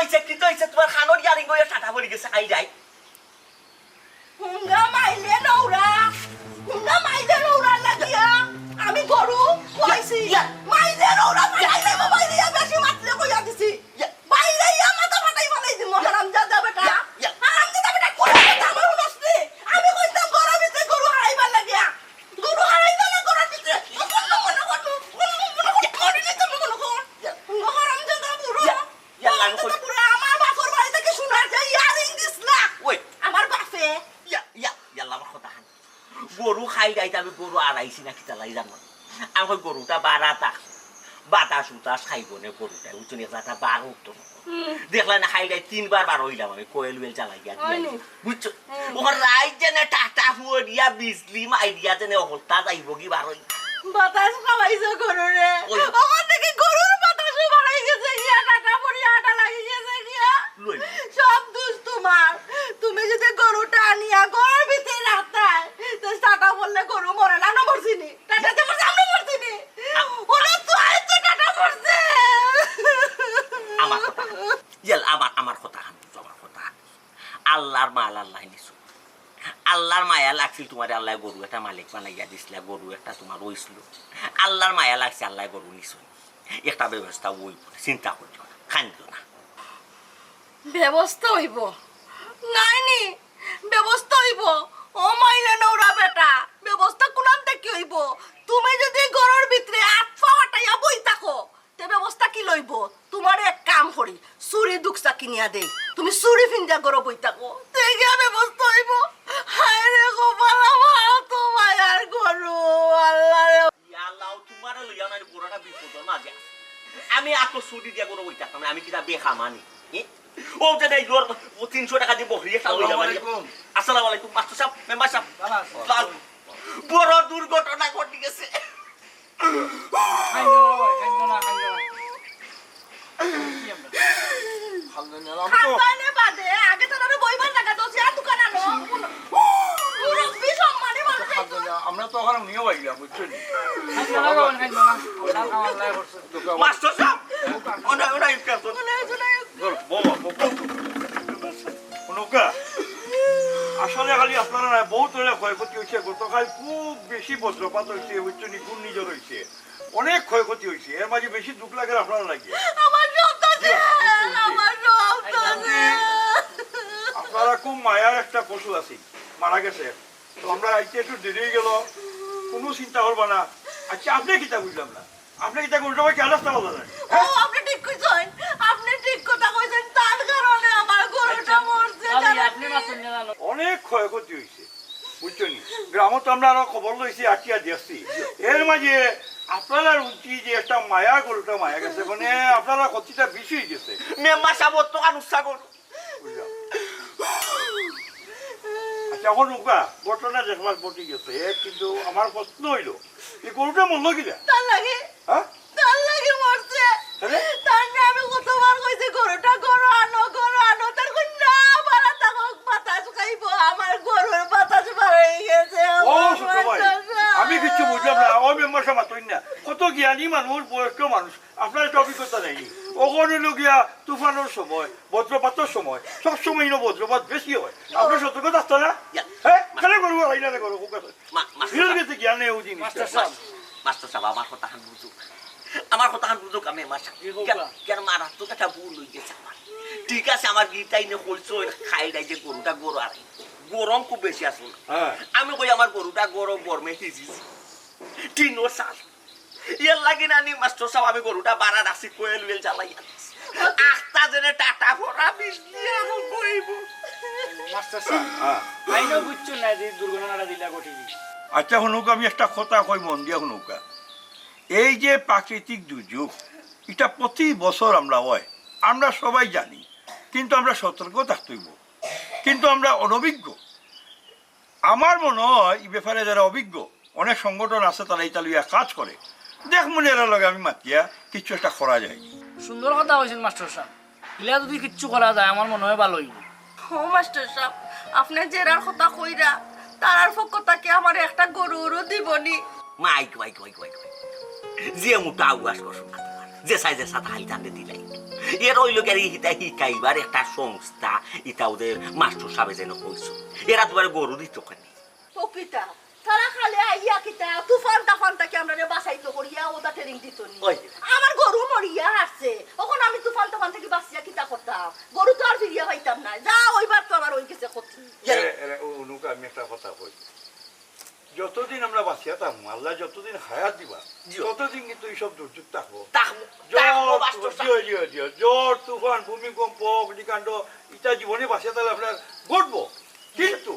হইছে তোমার খানোর ইয়ারিং হয়ে টাটা পড়ে গেছে আই যাই হুঙ্গা মাইলে নৌরা লাগিয়া আমি গরু কইছি মাইলে নৌরা মাইলে বেশি মাতলে কইয়া দিছি বাইরে মাথা ফাটাই বানাই দিমু হারামজাদা বেটা হারামজাদা বেটা কোন কথা আমার উনসনি আমি কইতাম গরু ভিতরে গরু হারাইবার লাগিয়া গরু হারাইবা না গরুর ভিতরে মনে হারামজাদা পুরো পুরো আমার বাপর বাড়ি থেকে শোনা যায় ইয়ারিং দিস না ওই আমার বাপে ইয়াল্লা আমার কথা গরু খাই যাইতে আমি গরু আড়াইছি না কিতা লাই জানো আমি গরুটা বারাতা বাতাস উতাস খাইব না গরুটা উচুনি একটা বার উঠতো দেখলা না খাই যাই 3 বার বার হইলাম আমি কোয়েল ওয়েল চালাই গিয়া বুঝছো ওখানে রাইট জানে টাটা হুয়া দিয়া বিজলি মাই দিয়া জানে হলতা যাইব কি বার হই বাতাস খাওয়াইছো গরুরে ওখান থেকে গরুর বাতাসও বাড়াই গেছে গিয়া টাকা পড়ি আটা লাগি গেছে গিয়া সব দোষ তোমার তুমি যদি গরুটা আনিয়া ঘরের ভিতরে রাখতাই তো টাকা বললে গরু মরে না না মরছিনি টাটা তোমার সামনে মরছিনি ওরা তো আইতো টাটা মরছে আমার কথা আমার কথা আল্লাহর মাল আল্লাহ নিছো আল্লাহর মায়া লাগছিল তোমার আল্লাহ গরু একটা মালিক বানাইয়া দিছিল গরু একটা তোমার রইছিল আল্লাহর মায়া লাগছে আল্লাহ গরু নিছো একটা ব্যবস্থা ওই চিন্তা করছো না খান্দিও না ব্যবস্থা হইব নাইনি ব্যবস্থা হইব ও মাইলে নৌরা বেটা ব্যবস্থা কোনান থেকে হইব তুমি যদি ঘরের ভিতরে আটফা হটাইয়া বই থাকো তে ব্যবস্থা কি লইব তোমার এক কাম করি চুরি দুকসা কিনিয়া দেই তুমি চুরি ফিন্দা ঘরে বই থাকো তেগে ব্যবস্থা হইব হায় রে গোপাল আমার তো মায়ার গরু আল্লাহ রে আল্লাহ তোমার লইয়া না পুরোটা বিপদের মাঝে আমি এত ছুটি দিয়া করে ওইটা আমি কিটা বেখা মানি ও যে নাই জোর 300 টাকা দিয়ে বহরিয়ে খাওয়া যাবে আসসালামু আলাইকুম মাস্টার সাহেব মেম্বার সাহেব বড় দুর্ঘটনা ঘটে গেছে খাবানে বাদে আগে তো আরো বইবার টাকা তো যা দোকান আনো মুরব্বি সম্মানে বলতে আমরা তো ওখানে নিয়ে পাইলাম বুঝছেন মাস্টার সাহেব ওনা ইনকাম আসলে খালি আপনারা বহুত ক্ষয়ক্ষতি হয়েছে গতকাল খুব বেশি বজ্রপাত হয়েছে বুঝছেন ঘূর্ণিঝড় হয়েছে অনেক ক্ষয়ক্ষতি হয়েছে এর মাঝে বেশি দুঃখ লাগে আপনারা লাগে আপনারা খুব মায়ার একটা পশু আছে মারা গেছে তো আমরা আজকে একটু দেরি গেল কোনো চিন্তা করবা না আচ্ছা আপনি কিতা বুঝলাম না আপনি কিতা উল্টো ভাই কেন রাস্তা বলা যায় আপনি ঠিক কইছেন আপনি ঠিক কথা কইছেন তার কারণে আমার গরুটা মরছে অনেক ক্ষয়ক্ষতি হয়েছে বুঝছেন গ্রামে তো আমরা আরো খবর লইছি আটিয়া দেখছি এর মাঝে আপনারা উঠি যে একটা মায়া গরুটা মায়া গেছে মানে আপনারা ক্ষতিটা বেশি হয়ে গেছে মেম্বার সাহেব তো আনুষ্ঠা করো আচ্ছা এখন উকা ঘটনা দেখবার ঘটে গেছে কিন্তু আমার প্রশ্ন হইল এই গরুটা মরল কিনা তার লাগে হ্যাঁ তার লাগে মরছে তার না আমি কতবার কইছি গরুটা গরু আনো তার কই না বাড়া থাকো বাতাস খাইবো আমার গরুর বাতাস বাড়াই গেছে ও ছোট ভাই আমি কিছু বুঝলাম না ও মেম্বার সাহেব মাতই না কত জ্ঞানী মানুষ বয়স্ক মানুষ আপনার একটা অভিজ্ঞতা নেই ওখানে গিয়া তুফানের সময় বজ্রপাতের সময় সব সময় বজ্রপাত বেশি হয় আপনার সতর্ক থাকতো না হ্যাঁ কেন করবো হয় না করবো গেছে জ্ঞান নেই ও জিনিস মাস্টার সাহেব আমার কথা বুঝুক আমি কেন মারাত্মক একটা ভুল হয়ে গেছে আমার ঠিক আছে আমার গীতাই নে কইছো খাই নাই যে গরুটা গরু আর গরম খুব বেশি আসল আমি কই আমার গরুটা গরম গরমে হিজিছি তিনো সাল ইয়ার লাগে না নি মাস্টার সাহেব আমি গরুটা বাড়া রাখছি কোয়েল ওয়েল চালাই আখতা জেনে টাটা ভরা বিষ দিয়ে আমি কইব মাস্টার সাহেব আইনো বুঝছো না যে দুর্ঘটনাটা দিলা ঘটে গেছে আচ্ছা হনুক আমি একটা কথা কই মন দিয়া হনুকা এই যে প্রাকৃতিক দুর্যোগ এটা প্রতি বছর আমরা হয় আমরা সবাই জানি কিন্তু আমরা সতর্ক থাকতে হইব কিন্তু আমরা অনভিজ্ঞ আমার মনে হয় এই ব্যাপারে যারা অভিজ্ঞ অনেক সংগঠন আছে তারা এই তালিয়া কাজ করে দেখ মনে এর লগে আমি মাতিয়া কিছু একটা করা যায় সুন্দর কথা কইছেন মাস্টার সাহেব ইলা যদি কিচ্ছু করা যায় আমার মনে হয় ভালো হইব ও মাস্টার সাহেব আপনি জেরার কথা কইরা তারার পক্ষ থেকে আমার একটা গরুরও দিবনি মাইক যে মোটা আওয়াজ করছো না যে তাহাই জানতে দিলাই এর ওই লোকের হিতা শিকাইবার একটা সংস্থা ইটা ওদের মাস্টার সাহেব যেন কইছো এরা তোমার গরু দিত কেন প্রকৃতা তারা খালি আইয়া কিতা তুফান তাফান তাকে আমরা বাঁচাইতো করিয়া ওটা ট্রেনিং দিত নি ওই। আমার গরু মরিয়া আসছে তখন আমি তুফান তাফান থেকে বাঁচিয়া কিতা করতাম গরু তো আর ফিরিয়া পাইতাম না যা ওইবার তো আমার ওই কিছু ক্ষতি অনুকা আমি একটা কথা কই যতদিন আমরা বাঁচিয়া থাকবো আল্লাহ যতদিন হায়াত দিবা ততদিন কিন্তু এইসব দুর্যোগ থাকবো জ্বর তুফান ভূমিকম্প অগ্নিকাণ্ড ইটা জীবনে বাঁচিয়া থাকলে আপনার ঘটবো কিন্তু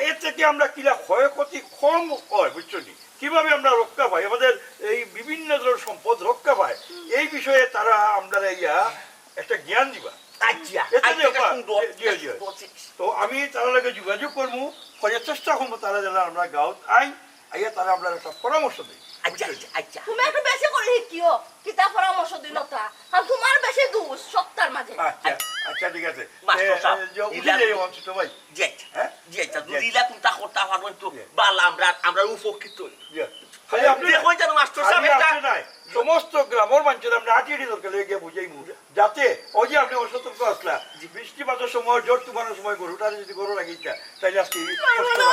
এর থেকে আমরা কিনা ক্ষয়ক্ষতি কম হয় বুঝছো নি কিভাবে আমরা রক্ষা পাই আমাদের এই বিভিন্ন ধরনের সম্পদ রক্ষা পায় এই বিষয়ে তারা আমরা ইয়া একটা জ্ঞান দিবা তো আমি তার লগে যোগাযোগ করবো করে চেষ্টা করবো তারা যেন আমরা গাঁৱত আইয়া তারা আমরা একটা পরামর্শ দিই তুমি একটু বেশি করে শিখিও কিতা পরামর্শ দিল তা কারণ তোমার বেশি দোষ সত্তার মাঝে আচ্ছা আচ্ছা ঠিক আছে মাস্টার সাহেব, অঞ্চিত ভাই দিলা কোনটা করতে পারবেন তো বালা আমরা উপকৃত খালি আপনি দেখুন যেন মাস্টার সাহেব খালি একটা আপনি নাই সমস্ত গ্রামের মানুষের আমরা আটিয়ে দরকার গিয়ে বুঝাইমু যাতে ওই যে আপনি অসতর্ক আসলা বৃষ্টিপাতের সময় জ্বর তুফানের সময় গরুটার যদি গরু লাগিয়েছে তাইলে আজকে এই কষ্ট হবে না।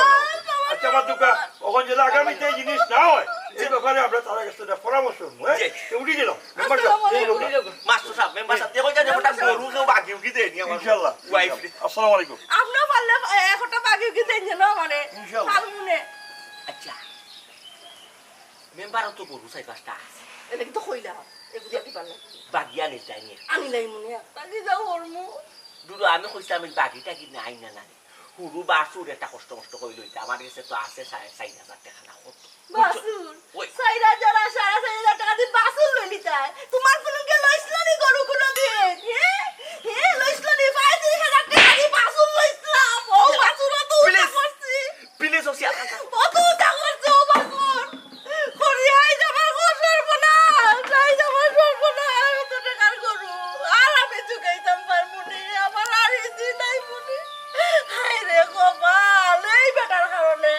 আচ্ছা আমার দুকা ওখানে যদি আগামীতে এই জিনিস না হয় এই ব্যাপারে আমরা তার কাছে একটা পরামর্শ নেবো হ্যাঁ উঠি দিলাম মাস্টার সাহেব মেম্বার সাহেব দেখুন যেন ওটা গরু কেউ বাকি উঠি দেয়নি আমার ইনশাআল্লাহ ওয়াইফ আসসালামু আলাইকুম আপনার পারলে একটা বাকি কি দেন না মানে ইনশাআল্লাহ। সামনে আচ্ছা মেম্বারও তো গরু চাই পাঁচটা আছে এটা কিন্তু কইলা এগুলা কি পারলে বাগিয়া নিয়ে যায়নি আমি নাই মনে বাকি যাও ওরমু দুটো আমি কইছি আমি বাগিটা কি নাই না নাই হুরু বাসুর একটা কষ্ট মষ্ট কই লইতে আমার কাছে তো আছে 4,500 টাকা না কত বাসুর ওই। সাইরা যারা 4,500 টাকা দিয়ে বাসুর লইলি তাই তোমার কোনো কে লইছিল নি গরু কোনো দিয়ে হ্যাঁ লইছিল নি 35,000 টাকা দিয়ে বাসুর লইছিলাম ও বাসুর তো উঠা করছি প্লিজ ওসি আকা ও তো উঠা করছে ও বাসুর করিয়াই যাবার গোসর বনা যাই যাবার সর্বনা তো টাকার গরু আর আমি চুকাইতাম পারবো নি আমার আর ইজি নাই মনে হায় রে কপাল এই বেটার কারণে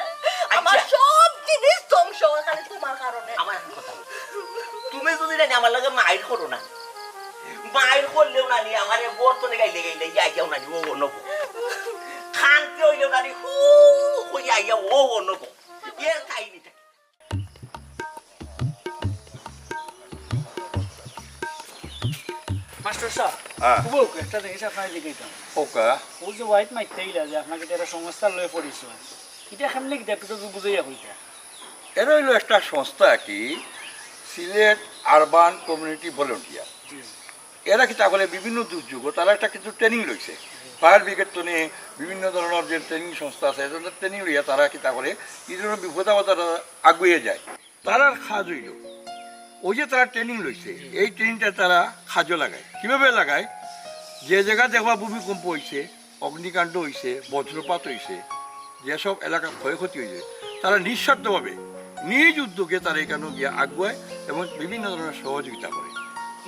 আমার সব জিনিস ধ্বংস হয় খালি তোমার কারণে আমার একটা কথা বলো। তুমি যদি না আমার লগে মাইর করো না মাইর করলেও না নি আমার বর্তনে গাইলে গাইলে যাও না নি ও নব খানতে হইলেও না নি হু হই আইয়া ও নব এর কাহিনীটা মাস্টার সাহেব হ্যাঁ। খুব একটা জিনিস আপনার জিজ্ঞাসা ওকা ও যে হোয়াইট মাইতে ইলা যে আপনাকে একটা সমস্যা লয়ে পড়িছো এটা কেমনে কি দেখতে তো বুঝাইয়া কইতা এরা হইলো একটা সংস্থা কি সিলেট আরবান কমিউনিটি ভলেন্টিয়ার এরা কি তাহলে বিভিন্ন দুর্যোগ তারা একটা কিন্তু ট্রেনিং রয়েছে ফায়ার ব্রিগেড তো নিয়ে বিভিন্ন ধরনের যে ট্রেনিং সংস্থা আছে এদের ট্রেনিং লইয়া তারা কি তাহলে এই ধরনের বিপদাবতারা আগুয়ে যায় তারা কাজ হইল ওই যে তারা ট্রেনিং লইছে এই ট্রেনিংটা তারা কাজও লাগায় কীভাবে লাগায় যে জায়গা দেখবা ভূমিকম্প হয়েছে অগ্নিকাণ্ড হয়েছে বজ্রপাত হয়েছে যেসব এলাকা ক্ষয়ক্ষতি হয়েছে তারা নিঃস্বার্থভাবে নিজ উদ্যোগে তারা এখানে গিয়ে আগুয়ায় এবং বিভিন্ন ধরনের সহযোগিতা করে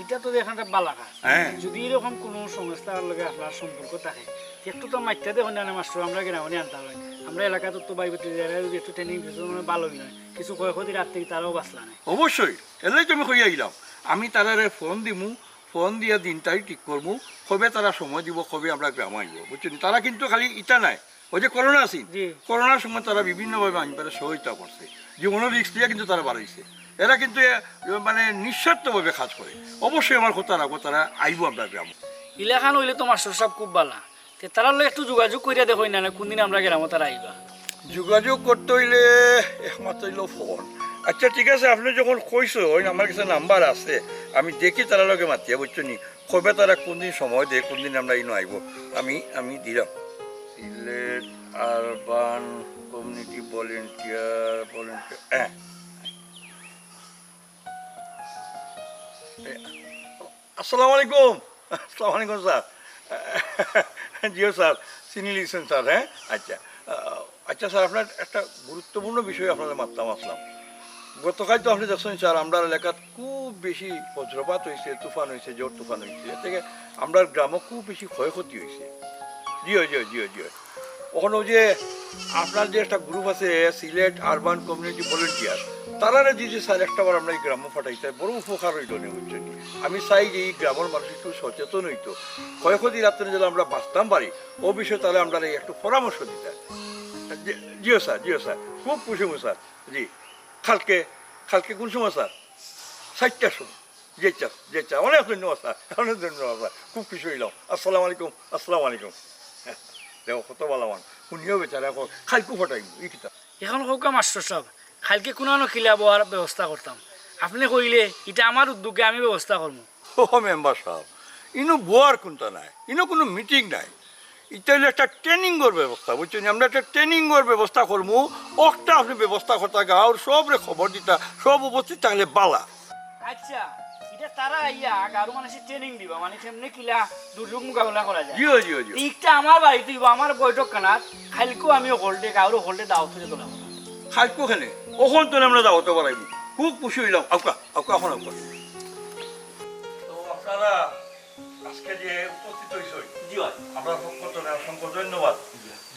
এটা তো এখানটা বালাকা হ্যাঁ। যদি এরকম কোনো সংস্থার লগে আপনার সম্পর্ক থাকে একটু তো মাইতে দেখুন না মাস্টার আমরা গ্রামে আনতে হয় আমরা এলাকাতে তো বাইবতি যদি একটু ট্রেনিং দিতে মানে ভালোই নয় কিছু ক্ষয়ক্ষতি রাত থেকে তারাও বাঁচলা নেই অবশ্যই এলাই তো আমি কইয়া গেলাম আমি তারারে ফোন দিমু ফোন দিয়ে দিন তারিখ ঠিক করবো কবে তারা সময় দিব কবে আমরা গ্রামে আইব বুঝছেন তারা কিন্তু খালি ইটা নাই ওই যে করোনা আছে জি। করোনার সময় তারা বিভিন্নভাবে আইনপারে সহায়তা করছে জীবনের রিস্ক দিয়ে কিন্তু তারা বাড়াইছে এরা কিন্তু মানে নিঃস্বার্থভাবে কাজ করে অবশ্যই আমার কথা রাখবো তারা আইব আমরা গ্রাম ইলাখান হইলে তো মাস্টার সাহেব খুব ভালো তে তারা লগে একটু যোগাযোগ করিয়া দেখো না কোনদিন আমরা গ্রামে তারা আইবা যোগাযোগ করতে হইলে একমাত্র হইল ফোন আচ্ছা ঠিক আছে আপনি যখন কইছো ওই আমার কাছে নাম্বার আছে আমি দেখি তারা লগে মাতিয়া বুঝছো নি কবে তারা কোনদিন সময় দেয় কোনদিন আমরা ইনো আইব আমি দিলাম সিলেট আরবান কমিউনিটি ভলেন্টিয়ার হ্যাঁ আসসালামু আলাইকুম আসসালামু আলাইকুম স্যার জিও স্যার চিনি লিখছেন স্যার হ্যাঁ আচ্ছা আচ্ছা স্যার আপনার একটা গুরুত্বপূর্ণ বিষয় আপনাদের মারতাম আসলাম গতকাল তো আপনি দেখছেন স্যার আমরা এলাকাত খুব বেশি বজ্রপাত হয়েছে তুফান হয়েছে ঝড় তুফান হয়েছে এর থেকে আমরা গ্রামে খুব বেশি ক্ষয়ক্ষতি হয়েছে জিও জিও জিও জিও ওখানে যে আপনার যে একটা গ্রুপ আছে সিলেট আরবান কমিউনিটি ভলেন্টিয়ার তারারে যদি স্যার একটা বার আমরা এই গ্রাম্য ফাটাই তাই বড় উপকার হইল না বুঝছেন। আমি চাই যে এই গ্রামের মানুষ একটু সচেতন হইতো, ক্ষয়ক্ষতি রাত্রে যদি আমরা বাঁচতাম পারি ও বিষয়ে তাহলে আমরা এই একটু পরামর্শ দিতে। জিও স্যার খুব খুশি হবো স্যার। জি কালকে কোন সময় স্যার? 4টার সময়। জি অনেক ধন্যবাদ স্যার, অনেক ধন্যবাদ স্যার, খুব খুশি হইলাম। আসসালামু আলাইকুম। হ্যাঁ দেখো কত ভালো মান শুনিও বেচারা খালকু ফটাইব এই কিতাব। এখন হোক মাস্টার সাহেব খালকে কোনো কিলাব আর ব্যবস্থা করতাম, আপনি কইলে এটা আমার উদ্যোগে আমি ব্যবস্থা করবো। ও মেম্বার সাহেব ইনো বোয়ার কোনটা নাই, ইনো কোনো মিটিং নাই, এটা হলো একটা ট্রেনিংয়ের ব্যবস্থা বুঝছেন। আমরা একটা ট্রেনিংয়ের ব্যবস্থা করবো, ওটা আপনি ব্যবস্থা করতে গাঁর সবরে খবর দিতা, সব উপস্থিত থাকলে বালা। আচ্ছা এটা তারা আইয়া গারো মানুষের ট্রেনিং দিবা, মানে কেমনে কিলা দুর্যোগ মোকাবেলা করা যায়। জিও এইটা আমার বাড়িতে দিব, আমার বৈঠক খানাত খালকেও আমি হোল্ডে গাঁরও হোল্ডে দাও থেকে তোলা খাইকো খেলে ওখান তো আমরা দাওয়াতে পারাইব, খুব খুশি হইলাম। আউকা এখন আউকা। তো আপনারা আজকে যে উপস্থিত হইছই জি ভাই, আমরা পক্ষ থেকে অসংখ্য ধন্যবাদ।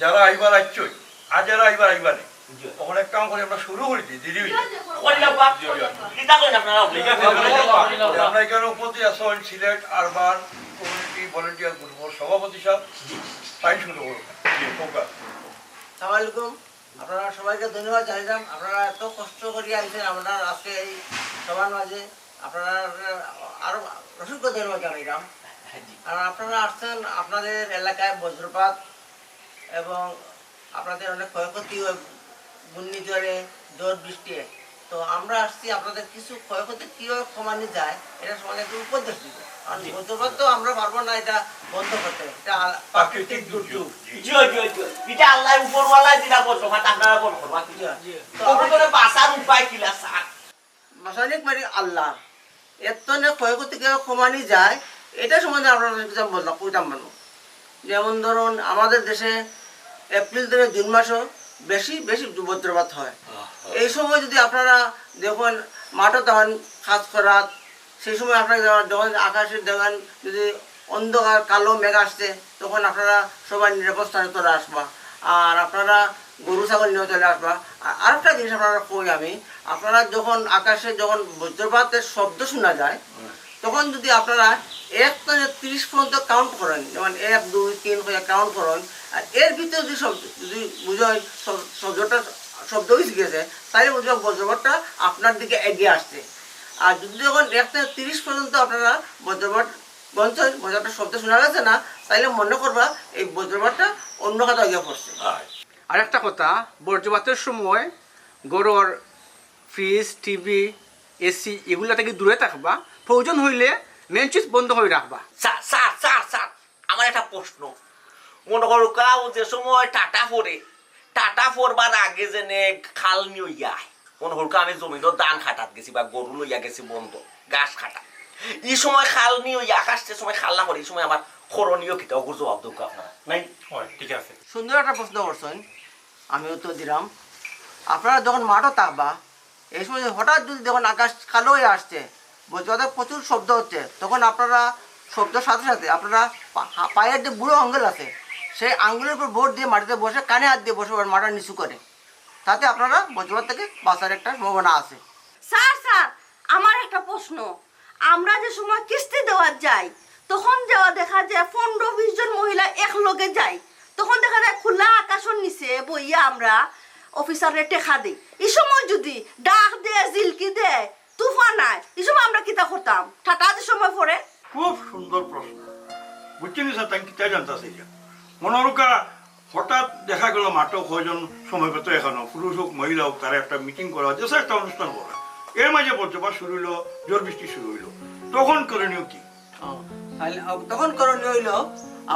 যারা আইবার আইছই আর যারা আইবারে তখন এক কাম করে আমরা শুরু করি দিদি কইলা বা কিতা কইন আপনারা আমরা এখানে উপস্থিত আছেন সিলেট আরবান কমিউনিটি ভলেন্টিয়ার গ্রুপের সভাপতি সাহেব, তাই শুরু করুন। আসসালামু আলাইকুম। আপনারা সবাইকে ধন্যবাদ জানাইলাম, আপনারা এত কষ্ট করিয়া আইছেন আমরা আজকে এই সবার মাঝে, আপনারা আরো অসংখ্য ধন্যবাদ জানাইলাম। আর আপনারা আসছেন, আপনাদের এলাকায় বজ্রপাত এবং আপনাদের অনেক ক্ষয়ক্ষতি হয় ঘূর্ণিঝড়ে, ঝড় বৃষ্টি, তো আমরা আসছি আপনাদের কিছু ক্ষয়ক্ষতি কীভাবে কমানো যায় এটা সমাজে একটু উপদেশ দিব। কারণ বজ্রপাত তো আমরা পারবো না এটা বন্ধ করতে, এটা প্রাকৃতিক দুর্যোগ। জিও এটা আল্লাহ উপরওয়ালা দিলা বলছো মাথা আপনারা বল করবা কি তো আমাদের বাসার উপায় কিলা স্যার? রাসায়নিক মানে আল্লাহ এত না ক্ষয়ক্ষতি কীভাবে কমানো যায় এটা সম্বন্ধে আপনারা কিছু বললাম কইতাম মানুষ। যেমন ধরুন আমাদের দেশে এপ্রিল থেকে জুন মাসও বেশি বজ্রপাত হয়। এই সময় যদি আপনারা দেখুন মাঠে তখন খাস করাত, সেই সময় আপনারা যখন আকাশে দেখেন যদি অন্ধকার কালো মেঘ আসছে তখন আপনারা সবাই নিরাপদ স্থানে চলে আসবা, আর আপনারা গরু ছাগল নিয়ে চলে আসবা। আর আরেকটা জিনিস আপনারা কই আমি, আপনারা যখন আকাশে যখন বজ্রপাতের শব্দ শোনা যায় তখন যদি আপনারা 1 থেকে 30 পর্যন্ত কাউন্ট করেন, যেমন 1 2 3 করে কাউন্ট করেন, আর এর ভিতরে যদি বুঝেন শব্দ হয়ে গেছে তাহলে বুঝবেন বজ্রপাতটা আপনার দিকে এগিয়ে আসছে। আর যদি যখন 1 থেকে 30 পর্যন্ত আপনারা বজ্রপাতটা শব্দ শোনা গেছে না তাহলে মনে করবা এই বজ্রপাতটা অন্য কোথাও এগিয়ে পড়ছে। আর একটা কথা, বজ্রপাতের সময় গরুর ফ্রিজ, টিভি, এসি এগুলা থেকে দূরে থাকবা, প্রয়োজন হইলে মেন সুইচ বন্ধ করে রাখবা। স্যার আমার একটা প্রশ্ন, মনে করো কাউ যে সময় টাটা পড়বার আগে যেনে খাল নিয়ে যায়, মনে করো আমি জমিনও ধান খাটাত গেছি বা গরু লইয়া গেছি বন্ধ গাছ খাটা, এই সময় খাল নিয়ে আকাশ যে সময় খাল না করে এই সময় আমার করণীয় কিতা ওগুলো জবাব দোক আপনারা নাই? ঠিক আছে, সুন্দর একটা প্রশ্ন করছেন, আমি উত্তর দিলাম। আপনারা যখন মাঠও থাকবা এই সময় হঠাৎ যদি যখন আকাশ কালো হয়ে আসছে, বজ্রপাতের প্রচুর শব্দ হচ্ছে, তখন আপনারা শব্দের সাথে সাথে আপনারা পায়ের যে বুড়ো আঙ্গুল আছে সেই আঙ্গুলের উপর ভোট দিয়ে মাটিতে বসে কানে হাত দিয়ে বসে মাথা নিচু করে, তাতে আপনারা বজ্রপাত থেকে বাঁচার একটা সম্ভাবনা আছে। স্যার আমার একটা প্রশ্ন, আমরা যে সময় কিস্তি দেওয়া যাই তখন দেখা যায় 15-20 জন মহিলা একলগে যায়, তখন দেখা যায় খোলা আকাশের নিচে বইয়া আমরা অফিসারে টেকা দিই। এই সময় যদি ডাক দেয়, জিলকি দেয়, তুফান নাই, এই সময় আমরা কিতা করতাম? ঠাটা যে সময় পড়ে। খুব সুন্দর প্রশ্ন বুঝছেন স্যার, তাই কিতা জানতে মনোরকা হঠাৎ দেখা গেল মাঠক কয়জন সময় পেত এখানো পুরুষ হোক মহিলা হোক তারা একটা মিটিং করা যে একটা অনুষ্ঠান করা, এর মাঝে বজ্রপাত শুরু হইলো, ঝড় বৃষ্টি শুরু হইলো, তখন করণীয় কি? তখন করণীয় হইল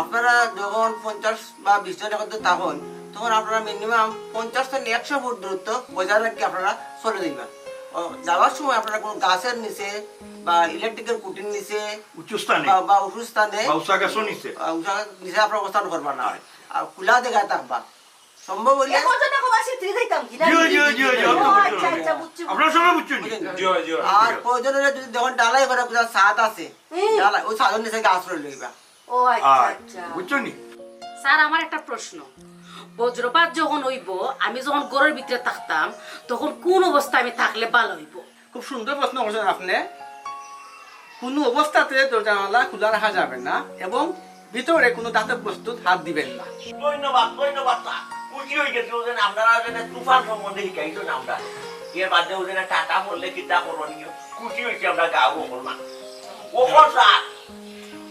আপনারা যখন 50 বা 20 জন একত্র থাকুন তখন আপনারা মিনিমাম 50 থেকে 100 ফুট দূরত্ব বজায় রেখে আপনারা চলে দিবেন। যাওয়ার সময় আপনারা কোনো গাছের নিচে বা ইলেকট্রিকের কুটির নিচে উঁচু স্থানে বা উঁচু স্থানে উঁচা গাছও নিচে নিচে আপনারা অবস্থান করবা না, আর খোলা জায়গায় থাকবা। সম্ভব হইলে আপনারা সবাই বুঝছেন। আর প্রয়োজন হলে যদি যখন ডালাই করে কোথাও ছাদ আছে ডালাই ওই ছাদের নিচে গাছ রয়ে লইবা। ও আচ্ছা আচ্ছা বুঝছেন। স্যার আমার একটা প্রশ্ন, বজ্রপাত যখন হইব আমি যখন ঘরের ভিতরে থাকতাম তখন কোন অবস্থা আমি থাকলে ভালো হইব? খুব সুন্দর প্রশ্ন করছেন আপনি। কোনো অবস্থাতে দরজা জানালা খোলা রাখা যাবে না এবং ভিতরে কোনো দাতব বস্তুত হাত দিবেন না। ধন্যবাদ ধন্যবাদ স্যার। খুশি হয়ে গেছি ওদের আপনারা যেন তুফান সম্বন্ধে শিখাইছেন আমরা এর বাদে ওদের টাকা পড়লে কিতা করণীয় খুশি হয়েছি আমরা গাও না ও স্যার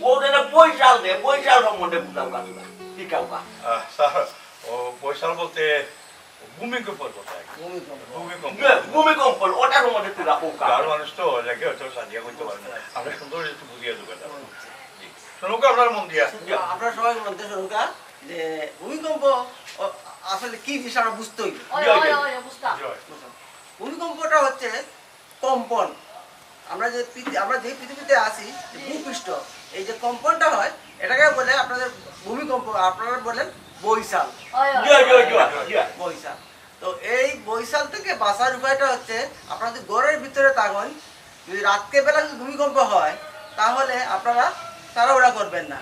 ওদের পয়সাল দে পয়সাল সম্বন্ধে বুঝাও কাজুরা শিখাও কা স্যার ও বৈশাল বলতে ভূমিকম্পর কথা ভূমিকম্প ভূমিকম্প ওটার সম্বন্ধে তুই রাখো কার মানুষ তো লেগে হয়তো সাজিয়া করতে পারে না আমরা সুন্দর একটু বুঝিয়ে দেবো শুনুক আপনার মন দিয়া আপনারা সবাই মধ্যে শুনুকা যে ভূমিকম্প আসলে কি জিনিস আমরা বুঝতে হইব। বুঝতাম। ভূমিকম্পটা হচ্ছে কম্পন। আমরা যে পৃথিবীতে আছি ভূপৃষ্ঠ এই যে কম্পনটা হয় এটাকে বলে আপনাদের ভূমিকম্প, আপনারা বলেন বৈশাল। বৈশাল। তো এই বৈশাল থেকে বাঁচার উপায়টা হচ্ছে আপনারা যদি ঘরের ভিতরে থাকেন, যদি রাত্রে বেলা যদি ভূমিকম্প হয় তাহলে আপনারা তাড়াহুড়া করবেন না।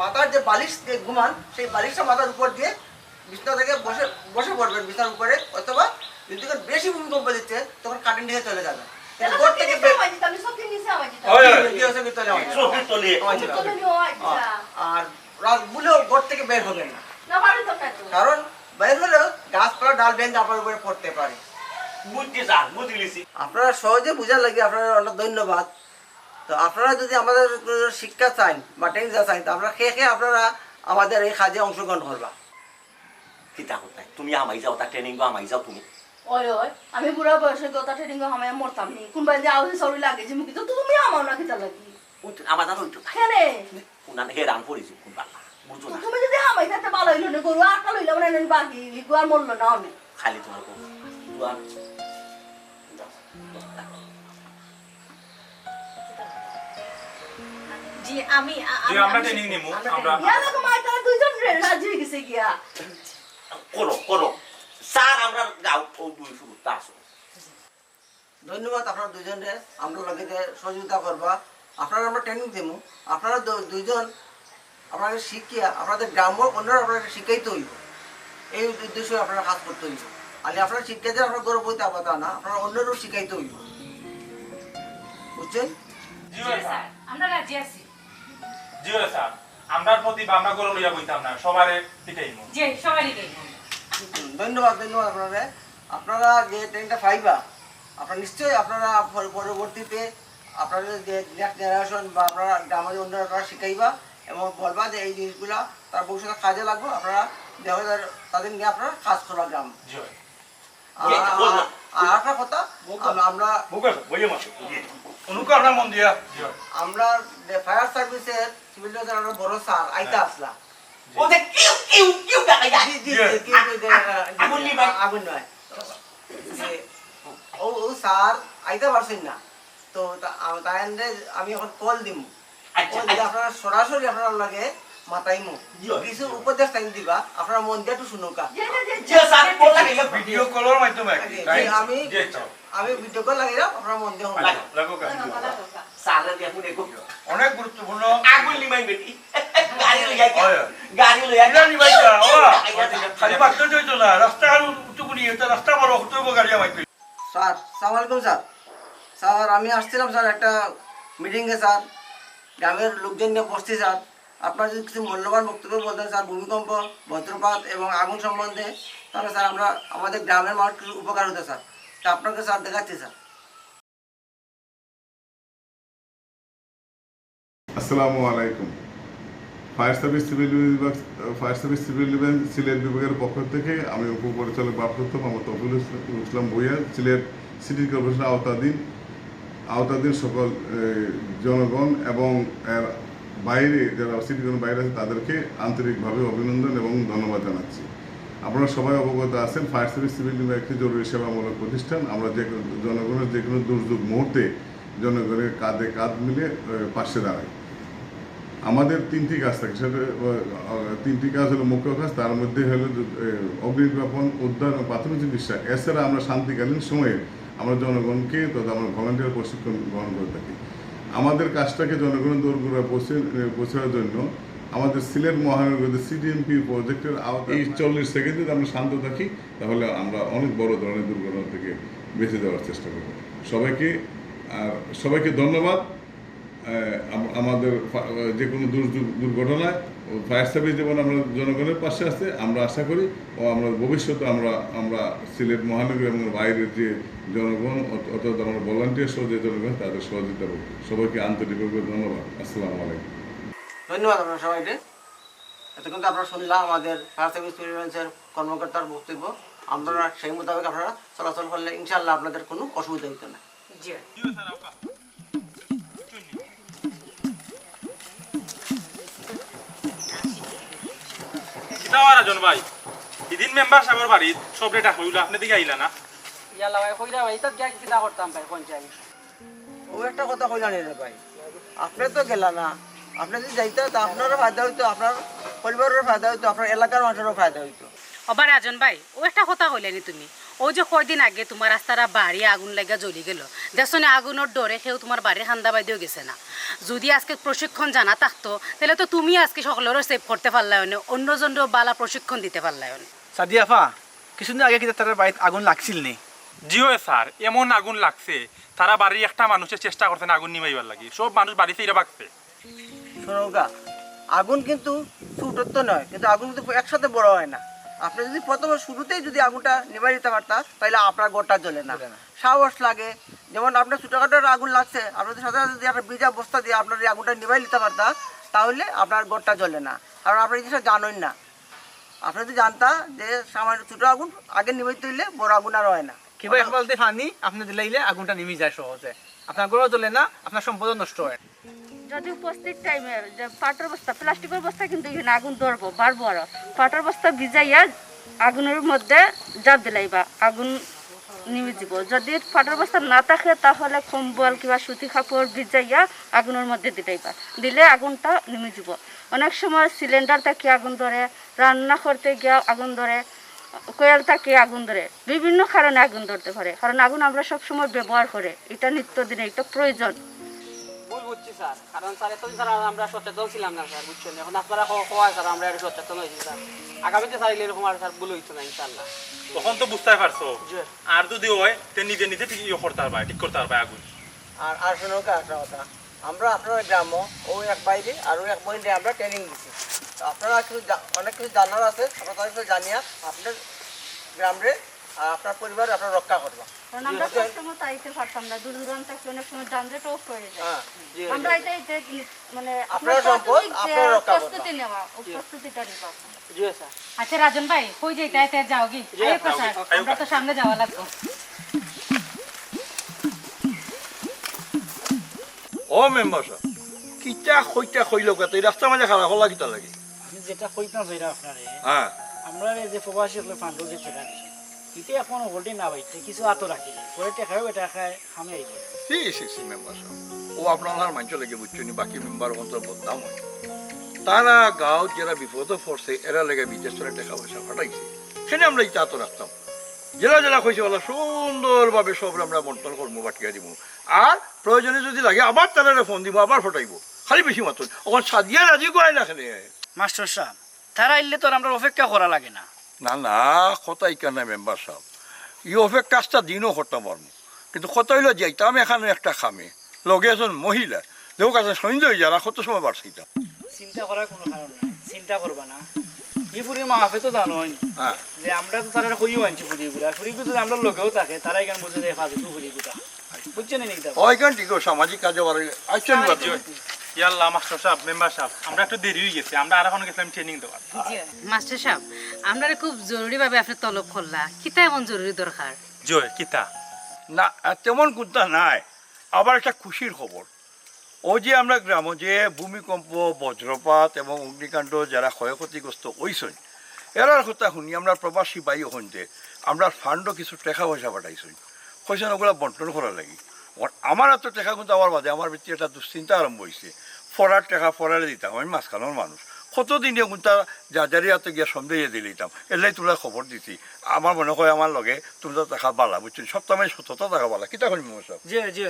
মাথার যে বালিশ দিয়ে ঘুমান সেই বালিশটা মাথার উপর দিয়ে বিছনা থেকে বসে পড়বেন বিছানার উপরে, অথবা যদি বেশি ভূমিকম্প দিচ্ছে তখন কারেন্ট দিয়ে চলে যাবে। ঘর থেকে আর রাত বলেও ঘর থেকে বের হবেন না, কারণ বের হলেও গাছপালা ডাল ভেঙে আপনার উপরে পড়তে পারে। বুঝছি স্যার বুঝলি। আপনারা সহজে বুঝার লাগে আপনারা অনেক ধন্যবাদ। তো আপনারা যদি আমাদের শিক্ষা চান বা ট্রেনিং চান তো আমরা খেয়ে আপনারা আমাদের এই কাজে অংশগ্রহণ করবা। কিতা কোথায় তুমি আমাই যাও তা ট্রেনিং আমাই যাও তুমি আমি বুড়া বয়সে কথা ট্রেনিং আমায় মরতাম নি কোনবাই যে আউসে সরি লাগে যে মুখে তো তুমি আমার না কিতা লাগি আমার জানো ওইটা কেন উনানে হেরান পড়েছি কোন পাল্লা বুঝছো না তুমি যদি আমায় থাকতে ভালো হইলো না গরু আটকা লইলাম না বাকি গুয়ার মরলো না অনেক খালি তোমার জি আমি আমরা ট্রেনিং নিমু আমরা ইয়ালা তো মাই তারা দুইজন রাজি হয়ে গেছে গিয়া করো করো স্যার আমরা গাও ও দুই শুরু তা আসো। ধন্যবাদ আপনারা দুজনের আমরা লগে সহযোগিতা করবা। আপনারা আমরা ট্রেনিং দেবো, আপনারা দুইজন আপনাদের শিখিয়া আপনাদের গ্রাম্য অন্যরা আপনাদের শিখাইতে হইব। এই উদ্দেশ্যে আপনারা কাজ করতে হইব। আর আপনারা শিক্ষাতে আপনারা গৌরব হইতে আবার তা না, আপনারা অন্যরও শিখাইতে হইব। বুঝছেন? জি স্যার আমরা রাজি আছি। জি স্যার আমরা প্রতিভা আমরা গরু লইয়া বইতাম না সবারে পিটাইমু জি সবারই দেই। ধন্যবাদ ধন্যবাদ আপনারা। আপনারা যে ট্রেনিংটা পাইবা আপনারা নিশ্চয়ই আপনারা পরবর্তীতে আপনাদের যে নেক্সট জেনারেশন বা আপনারা গ্রামের অন্যরা আপনারা শিখাইবা এবং বলবা যে এই জিনিসগুলা তার ভবিষ্যতে কাজে লাগবে। আপনারা তাদের নিয়ে আপনারা কাজ করবা গ্রাম। আর একটা কথা আমরা আপনার মন দিয়া আমরা ফায়ার সার্ভিসের সিভিল ডিফেন্সের বড় স্যার আইতা আসলা ওদের কিউ কিউ কিউ টাকা জি জি আগুন নয় ও স্যার আইতে পারছেন না, তো তাই আমি এখন কল দিম। আপনারা সরাসরি আপনার লাগে মাতাইমু কিছু উপদেশ টাইম দিবা, আপনারা মন দিয়ে একটু শুনুকা। ভিডিও কলের মাধ্যমে আমি ভিডিও কল লাগিলাম, আপনারা মন দিয়ে স্যারে দেখুন দেখো অনেক গুরুত্বপূর্ণ আগুন লিমাই বেটি গাড়ি লইয়া খালি বাক্য জড়িত না রাস্তা উঠুকুনি রাস্তা বড় হইব গাড়ি আমায় স্যার সালাম আলাইকুম স্যার। স্যার আমি আসছিলাম স্যার একটা মিটিংয়ে স্যার, গ্রামের লোকজন নিয়ে বসছি স্যার। আপনার যদি কিছু মূল্যবান বক্তব্য বলতেন স্যার ভূমিকম্প, বজ্রপাত এবং আগুন সম্বন্ধে, তাহলে স্যার আমরা আমাদের গ্রামের মানুষ কিছু উপকার হতো স্যার। তা আপনাকে স্যার দেখাচ্ছি স্যার। আসসালামু আলাইকুম। Fire service civil defence Sylhet বিভাগের পক্ষ থেকে আমি উপপরিচালক ভারপ্রাপ্ত মোহাম্মদ তফিকুল ইসলাম ভূঁইয়া সিলেট সিটি কর্পোরেশনের আওতাধীন সকল জনগণ এবং এর বাইরে যারা সিটি কর্পোরেশনের বাইরে আছে তাদেরকে আন্তরিকভাবে অভিনন্দন এবং ধন্যবাদ জানাচ্ছি। আপনারা সবাই অবগত আছেন ফায়ার সার্ভিস সিভিল ডিফেন্স একটি জরুরি সেবামূলক প্রতিষ্ঠান। আমরা যে জনগণের যে কোনো দুর্যোগ মুহূর্তে জনগণের কাঁধে কাঁধ মিলে পাশে দাঁড়াই। আমাদের তিনটি কাজ থাকে, সেটা তিনটি কাজ হলো মুখ্য কাজ, তার মধ্যে হলো অগ্নিনির্বাপন, উদ্ধার এবং প্রাথমিক চিকিৎসা। এছাড়া আমরা শান্তিকালীন সময়ে আমরা জনগণকে তথা আমরা ভলান্টিয়ার প্রশিক্ষণ গ্রহণ করে থাকি। আমাদের কাজটাকে জনগণের দোরগোড়ায় পৌঁছানোর জন্য আমাদের সিলেট মহানগরীতে সিডিএমপি প্রজেক্টের আওতায় এই 40 সেকেন্ডে যদি আমরা শান্ত থাকি তাহলে আমরা অনেক বড় ধরনের দুর্ঘটনা থেকে বেঁচে যাওয়ার চেষ্টা করব। সবাইকে ধন্যবাদ। আমাদের যে কোনো দুর্ঘটনায় ফায়ার সার্ভিস যেমন আমরা জনগণের পাশে আছে, আমরা আশা করি ও আমরা ভবিষ্যতে আমরা সিলেট মহানগরী এবং বাইরের যে জনগণ অর্থাৎ আমরা ভলান্টিয়ার সহ যে জনগণ তাদের সহযোগিতা করব। সবাইকে আন্তরিকভাবে ধন্যবাদ। আসসালামু আলাইকুম। ধন্যবাদ আপনার সবাইকে। এতক্ষণ তো আপনারা শুনলাম আমাদের ফায়ার সার্ভিস প্রিভেন্সের কর্মকর্তার বক্তব্য। আপনারা সেই মোতাবেক আপনারা চলাচল করলে ইনশাআল্লাহ আপনাদের কোনো অসুবিধা হতো না। জি রাজন ভাই ইদিন মেম্বার সাহেবের বাড়ি সব রেটা হইল আপনি দিকে আইলা না ইয়ালা ভাই কইরা ভাই তো গিয়া কিটা করতাম ভাই পঞ্চায়েত ও একটা কথা কইলা রে ভাই, আপনি তো গেলা না, আপনি যদি যাইতে তো আপনারও ফায়দা হইতো, আপনার পরিবারের ফায়দা হইতো, আপনার এলাকার মানুষেরও ফায়দা হইতো। অবা রাজন ভাই ও একটা কথা কইলেনি তুমি, ও যে কয়দিন আগে তোমার রাস্তার বাড়ি আগুন লাগা জ্বলি গেল, দেখছনে আগুনের ডরে সেও তোমার বাড়ির খান্দা বাইদেও গেছে না। যদি আজকে প্রশিক্ষণ জানা থাকতো তাহলে তো তুমি আজকে সকলেরও সেভ করতে পারলাই না, অন্যজনও বালা প্রশিক্ষণ দিতে পারলাই না। সাদিয়াফা কিছুদিন আগে কিন্তু তার বাড়িতে আগুন লাগছিল নি? জিও স্যার এমন আগুন লাগছে তারা বাড়ির একটা মানুষের চেষ্টা করছেন আগুন নিভাইবার লাগি, সব মানুষ বাড়িতে এরা বাঁচছে। শোনৌকা, আগুন কিন্তু ছোটোর তো নয়, কিন্তু আগুন কিন্তু একসাথে বড় হয় না। আপনি যদি প্রথমে শুরুতেই যদি আগুনটা নিভাই দিতে পারতাম তাহলে আপনার গোটা জ্বলে না। সাহস লাগে, যেমন আপনার ছোটোখাটো আগুন লাগছে, আপনার সাথে সাথে যদি একটা বীজা বস্তা দিয়ে আপনার এই আগুনটা নিভাই দিতে পারতাম তাহলে আপনার গোটা জ্বলে না। কারণ আপনি এই জিনিসটা জানেন না। আপনি যদি জানতা যে সামান্য ছোটো আগুন আগে নিভাইতে হইলে বড় আগুন আর হয় না। কিবা এক বালতি পানি আপনি দিলাইলে আগুনটা নিভে যায় সহজে, আপনার গরু জ্বলে না, আপনার সম্পদ নষ্ট হয়। যদি উপস্থিত টাইমে যে পাটের বস্তা প্লাস্টিকের বস্তা কিন্তু এখানে আগুন ধরবো বাড়বো, আরো পাটের বস্তা ভিজাইয়া আগুনের মধ্যে জাপ দিলাইবা, আগুন নিমে দিব। যদি পাটের বস্তা না থাকে তাহলে কম্বল কিংবা সুতি কাপড় ভিজাইয়া আগুনের মধ্যে দিলাইবা, দিলে আগুনটা নিমে যাব। অনেক সময় সিলিন্ডার থেকে আগুন ধরে, রান্না করতে গিয়ে আগুন ধরে, কোয়েল থেকে আগুন ধরে, বিভিন্ন কারণে আগুন ধরতে পারে। কারণ আগুন আমরা সবসময় ব্যবহার করে, এটা নিত্যদিনে এটা প্রয়োজন। ভুল বুঝছি স্যার, কারণ স্যার এতদিন স্যার আমরা সচেতন ছিলাম না স্যার, বুঝছেন? এখন আপনারা হওয়ায় স্যার আমরা একটু সচেতন হয়েছি স্যার। আগামীতে স্যার এরকম আর স্যার ভুল হইতো না ইনশাল্লাহ। তখন তো বুঝতে পারছো আর যদি হয় তে নিজে নিজে ঠিক ইয়ে করতে পারবে, ঠিক করতে পারবে আগুন। আর শোনৌকা একটা কথা, আমরা আপনার গ্রাম্য ও এক বাইরে আর ও এক বইলে আমরা ট্রেনিং দিচ্ছি। তো আপনারা কিছু অনেক কিছু জানার আছে, আপনারা তাদের কিছু জানিয়া আপনার গ্রামে আর আপনার পরিবার আপনার রক্ষা করবা। কারণ আমরা সবসময় তাইতে পারতাম না, দূর দূরান্ত থেকে অনেক সময় যানজটও হয়ে যায়। আমরা এটাই মানে আপনার সম্পদ আপনার রক্ষা করবা। প্রস্তুতি নেওয়া, ও প্রস্তুতিটা নিবা। জি স্যার। আচ্ছা রাজন ভাই কই যাইতে যাও কি? আমরা তো সামনে যাওয়া লাগবে। ও মেম্বার সাহেব কিটা কইটা কইল কত এই রাস্তা মাঝে খারাপ হলা কিটা লাগে? আমি যেটা কইতাম সেটা আপনারে, হ্যাঁ আমরা এই যে প্রবাসী ফান্ড যে টাকা দিছি এটা এখন হোল্ডিং না বাইতে কিছু আতো রাখি পরে টাকাও এটা খায় আমি আইব। সি মেম্বার সাহেব ও আপনার মাঞ্চ লেগে বুঝছেন, বাকি মেম্বার মতো বদনাম হয়। তারা গাঁও যারা বিপদে পড়ছে এরা লেগে বিদেশ করে টাকা পয়সা ফাটাইছে, সেখানে আমরা ইটা তো রাখতাম। জেলা জেলা কইছে বলা সুন্দরভাবে সব আমরা বন্টন করবো, বাটিয়া দিব, আর প্রয়োজনে যদি লাগে আবার তারা ফোন দিব, আবার ফটাইব, খালি বেশি মাত্র ওখানে সাদিয়া রাজি কয় না খেলে। মাস্টার সাহেব তারা আইলে তো আর আমরা অপেক্ষা করা লাগে না। না না কথাই কেন মেম্বার সাহেব, ই অপেক্ষাটা দিনও করতে পারবো, কিন্তু কত হইলো যাইতাম এখানে একটা খামে লগে একজন মহিলা দেখো কাছে সঞ্জয় যারা কত সময় বাড়ছে। চিন্তা করার কোনো কারণ নাই, চিন্তা করবা না। এই ফুরি মাহাফে তো জানোই যে আমরা তো তারা কইও আনছি ফুরিগুলা, ফুরিগুলো যদি আমরা লোকেও থাকে তারা এখানে বুঝে দেয় ফাজে তো ফুরিগুলা, বুঝছেন নাকি? ওইখান ঠিক সামাজিক কাজে আইসেন। ইয়াল্লাহ মাস্টার সাহেব, মেম্বার সাহেব, আমরা একটু দেরি হয়ে গেছি, আমরা আর এখন গেছিলাম ট্রেনিং দেওয়ার। মাস্টার সাহেব আমরা খুব জরুরি ভাবে আপনি তলব করলা, কিতা এমন জরুরি দরকার? জয় কিতা না তেমন কুত্তা নাই, আবার একটা খুশির খবর। ও যে আমরা গ্রামে যে ভূমিকম্প, বজ্রপাত এবং অগ্নিকাণ্ড যারা ক্ষয়ক্ষতিগ্রস্ত হয়েছেন এরার কথা শুনি আমরা প্রবাসী বাই হইতে আমরা ফান্ডও কিছু টাকা পয়সা পাঠাইছি, পয়সা ওগুলো বন্টন করার লাগি। আমার এত টাকা কিন্তু আমার বাদে আমার ভিতরে একটা দুশ্চিন্তা আরম্ভ হয়েছে, ফরার টাকা ফরারে দিতাম, আমি মাঝখানোর মানুষ কতদিনে কিন্তু যাজারি হাতে গিয়ে সন্দেহে দিয়ে দিতাম, এলাই তোমরা খবর দিছি। আমার মনে হয় আমার লগে তোমরা টাকা বালা, বুঝছেন সপ্তাহে 17টা টাকা বালা কিতা করি সব। জি জি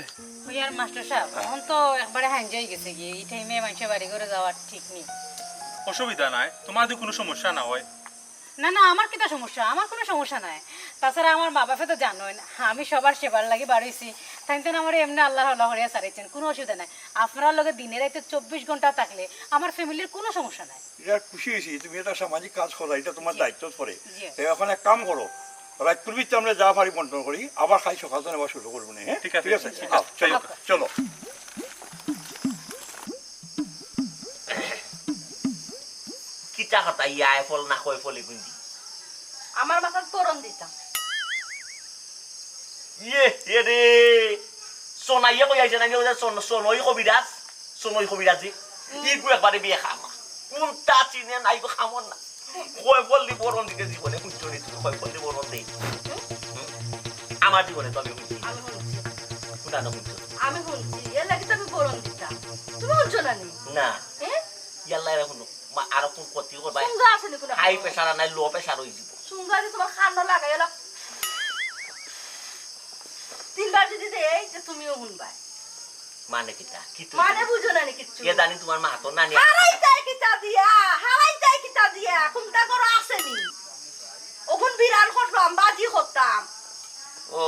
মাস্টার সাহেব এখন তো একবারে হাঞ্জাই গেছে কি এই টাইমে মানুষের বাড়ি করে যাওয়ার ঠিক নেই। অসুবিধা নাই, তোমার যদি কোনো সমস্যা না হয়। না না, আমার কিটা সমস্যা, আমার কোনো সমস্যা নাই। তাছাড়া আমার মা বাপে তো জানোই না, আমি সবার সেবার লাগি বাড়াইছি, তাই তো আমার এমনি আল্লাহ আল্লাহ হরিয়া সারাইছেন, কোনো অসুবিধা নাই। আপনার লগে দিনে রাইতে 24 ঘন্টা থাকলে আমার ফ্যামিলির কোনো সমস্যা নাই। এটা খুশি হয়েছি, তুমি এটা সামাজিক কাজ করো, এটা তোমার দায়িত্ব পড়ে। জি। এখন এক কাম করো, রাত্রির ভিতরে আমরা যা পারি বন্টন করি, আবার খাই সকাল থেকে আবার শুরু করবো না। হ্যাঁ ঠিক আছে, ঠিক আছে, ঠিক আও, চলো চলো। কিতা কথা ইয়া ফল না কয় ফলে গুঞ্জি আমার মাথার পরন দিতাম। ইয়ে রে সোনা ইয়ে কই আইছে না সোনই কবিরাজ, সোনই কবিরাজি ইগু একবারে বিয়ে খামা কোনটা চিনে নাই খামন না কয় ফল দি বরণ দিতে জীবনে কুচনি তুই কয় ফল দি বরণ দেই আমার জীবনে তবে বুঝি আমি বলছি, কোনটা না বুঝি আমি বলছি এর লাগে তো আমি পরন দিতাম। তুমি বলছো না নি? না হ্যাঁ, ইয়াল্লা এরকম আর কোন ক্ষতি করবা সুন্দর আছে নি কোনো? হাই প্রেসার নাই লো প্রেসার হই যাব সুন্দর আছে তোমার খান্ন লাগাই এলো। 3 বার যদি দেই যে তুমিও শুনবা, মানে কিতা কি তুই মানে বুঝো না নি কিচ্ছু। কে জানি তোমার মা তো নানি হারাইতাই কিতা দিয়া কোনটা করো আসেনি। ওখন বিরান করতাম, বাজি করতাম। ও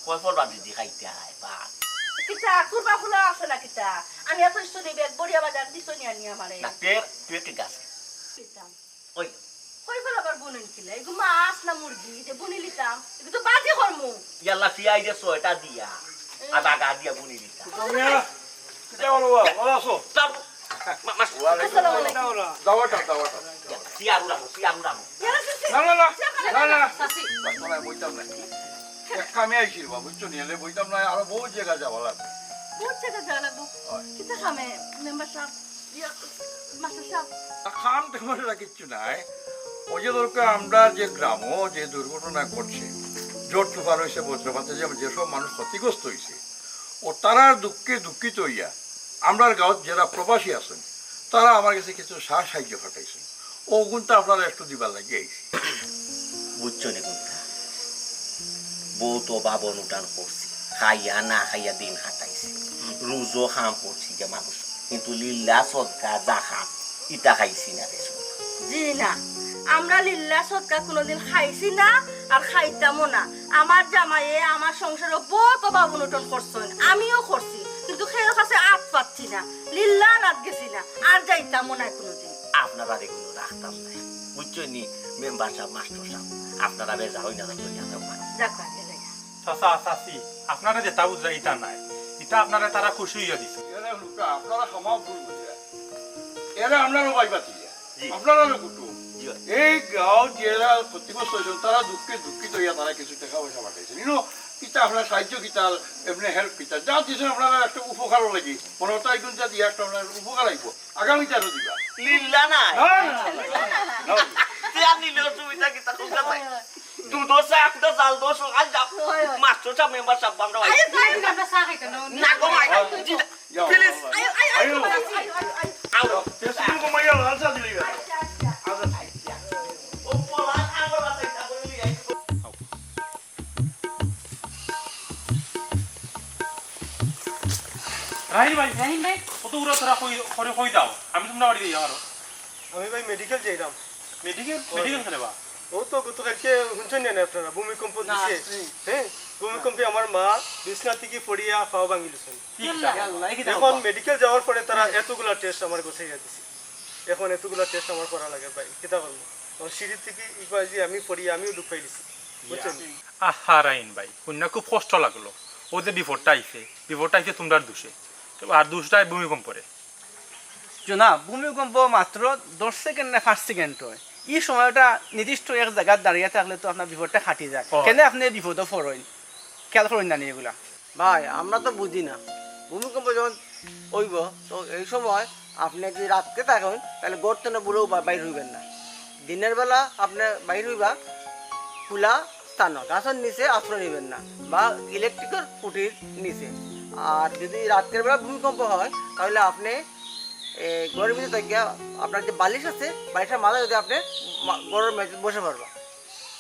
কয় ফল বাদি দি খাইতে আয় বা কিতা কুরবা ফুলা আছে না কিতা? আমি এত স্টোরি ব্যাগ বড়িয়া বাজার দিছনি আনি আমারে। না তুই ঠিক আছে কিতা ওই কই ফেলা আবার বুনেন কিলা? এগু মাছ না মুরগি যে বুনি লিতাম, এগু তো বাজি করমু। ইয়াল্লা ফিয়াই যে সোয়েটা দিয়া আর বাগা দিয়া বুনি দিতা ভালো আছো? আসসালামু আলাইকুম। দাওয়াটা দাওয়াটা সিয়ারু রাখো ইয়ারা সিসি, না না না না না সাসি, বর্তমানে বইতাম না, এক কামে আইছি বা বুঝছো নি, এলে বইতাম না, আরো বহু জায়গা যাওয়া লাগবে। বহুত জায়গা যাওয়া লাগবো। কিতা খামে মেম্বার সাহেব, মাস্টার সাহেব? খাম টেমাটা কিচ্ছু নাই, ওই যে দরকার আমরা যে গ্রামও যে দুর্ঘটনা ঘটছে, জোর তুফান হয়েছে, বজ্রপাতে যেসব মানুষ ক্ষতিগ্রস্ত হয়েছে, ও তারার দুঃখে দুঃখিত হইয়া আমরার গাঁৱত যারা প্রবাসী আছেন তারা আমার কাছে কিছু সাহায্য ফাটাইছেন, ও গুণটা আপনারা একটু দিবার লাগিয়ে আইছি। বুঝছো নি কোনটা বউ তো বাবন উঠান করছি, খাইয়া না খাইয়া দিন হাঁটাইছে, রোজও খাম করছি যে মানুষ, কিন্তু লিল্লা সদকা যা খাম ইটা খাইছি না রে সোনা। জি না, আমরা লিল্লা সদকা কোনোদিন খাইছি না আর খাইতামও না। আমার জামাইয়ে আমার সংসারে বহুত অভাব অনটন করছেন, আমিও করছি, কিন্তু খেয়ে কাছে আট পাচ্ছি না, লিল্লা নাত গেছি না, আর যাইতামও না কোনোদিন। আপনারা এগুলো রাখতাম না, বুঝছো নি মেম্বার সাহেব মাস্টার সাহেব আপনারা বেজা হই না যাক বাদ দে। চাচা চাচি, আপনারা যেটা বুঝরা ইটা নাই, ইটা আপনারা তারা খুশি হইয়া দিছে। এরা লোকা আপনারা ক্ষমাও ভুল বুঝা, এরা আপনারও বাইবাতি, জি। আপনারও কুটুম। জি। এই গাঁও যারা ক্ষতিগ্রস্ত হয়েছেন তারা দুঃখে দুঃখিত হইয়া তারা কিছু টাকা পয়সা পাঠাইছেন, কিতা আপনার সাহায্য কিতা এমনি হেল্প কিতা যা দিয়েছেন আপনারা একটা উপকারও লাগি, মনে হতো একজন যা দিয়ে একটা আপনার উপকার আইব, আগামীতে আরো দিবা। লিল্লা নাই না, তুই আর নিলেও সুবিধা কি তা কোনটা পাই তুই দোষ একটা জাল দোষ আজ যা মাস্টার সাহেব মেম্বার সাহেব আমরা ভাই আমরা চা খাইতে নাও না গো ভাই যাও, প্লিজ আয়ো আয়ো আয়ো আয়ো আয়ো। আও তেসুন কমাইয়া লালসা দিলি গা। ও পোলা আঙ্গুল আছে তা বলি আই রাহিম ভাই, রাহিম ভাই, কত উড়া তোরা কই দাও, আমি তোমরা বাড়ি দিই আরো আমি ভাই মেডিকেল যাইলাম। মেডিকেল মেডিকেল খেলে বা ও তো গতকালকে শুনছেন না আপনারা ভূমিকম্প দিছে, হ্যাঁ ভূমিকম্পে আমার মা বিছনা থেকে পড়িয়া পাও ভাঙি দিয়েছেন। এখন মেডিকেল যাওয়ার পরে তারা এতগুলা টেস্ট আমার গোছাই দিছে, এখন এতগুলা টেস্ট আমার করা লাগে ভাই, কিতা করবো? সিঁড়ি থেকে ইকবার যে আমি পড়িয়া আমিও ঢুকাই দিছি, বুঝছেন? আহা রাহিম ভাই, কন্যা খুব কষ্ট লাগলো, ও যে বিপদটা আইছে তোমরা দোষে, আর দোষটাই ভূমিকম্পরে। না ভূমিকম্প মাত্র 10 সেকেন্ড না 5 সেকেন্ড হয়, এই সময়টা নির্দিষ্ট এক জায়গায় দাঁড়িয়ে থাকলে তো আপনার বিপদটা খাটি যায়, কেন আপনি বিপদও পড়েন, খেয়াল করেন না এগুলা। ভাই আমরা তো বুঝি না, ভূমিকম্প যখন হইব তো এই সময় আপনি যদি রাতকে থাকেন তাহলে গর্তনে বলেও বাইর হইবেন না, দিনের বেলা আপনি বাইর হইবা খোলা স্থান গাছের নিচে আশ্রয় নেবেন না বা ইলেকট্রিকের খুঁটির নিচে। আর যদি রাতের বেলা ভূমিকম্প হয় তাহলে আপনি ঘরের ভিতরে থেকে আপনার যে বালিশ আছে বালিশের মাথায় যদি আপনি গরুর মেঝে বসে পারবা